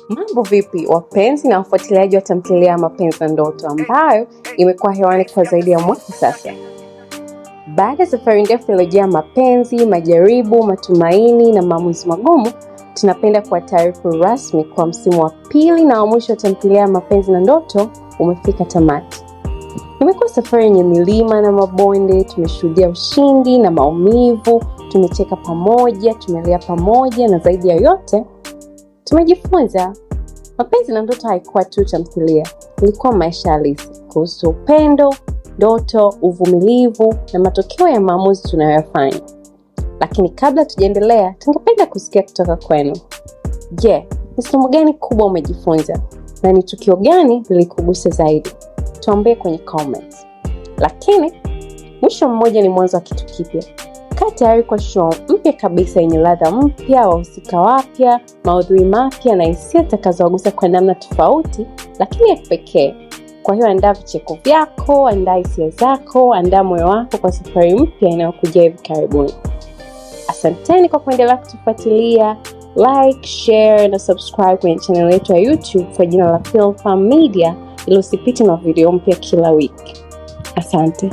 Mambo vipi wapenzi na wafuatiliaji wa tamthilia ya Mapenzi na Ndoto ambayo imekuwa hewani kwa zaidi ya mwaka sasa. Baada ya safari ndefu iliyojaa mapenzi, majaribu, matumaini na maamuzi magumu, tunapenda kuwataarifu rasmi kwa msimu wa pili na wa mwisho wa tamthilia ya Mapenzi na Ndoto umefika tamati. Imekuwa safari yenye milima na mabonde, tumeshuhudia ushindi na maumivu, tumecheka pamoja, tumelia pamoja na zaidi ya yote, tumejifunza. Mapenzi na Ndoto haikuwa tu tamthilia, ilikuwa maisha halisi kuhusu upendo, ndoto, uvumilivu na matokeo ya maamuzi tunayoyafanya. Lakini kabla tujaendelea, tungependa kusikia kutoka kwenu. Je, ni somo gani kubwa umejifunza? Na ni tukio gani lilikugusa zaidi? Tuambie kwenye comments. Lakini mwisho mmoja ni mwanzo wa kitu kipya. Kaa tayari kwa show mpya kabisa yenye ladha mpya, wahusika wapya, maudhui mapya na hisia zitakazowagusa kwa namna tofauti lakini ya kipekee. Kwa hiyo andaa vicheko vyako, andaa hisia zako, andaa moyo wako kwa safari mpya inayokuja hivi karibuni. Asanteni kwa kuendelea kutufuatilia. Like, share na subscribe kwenye channel yetu ya YouTube kwa jina la Philfarm Media ili usipitwe na video mpya kila wiki. Asante.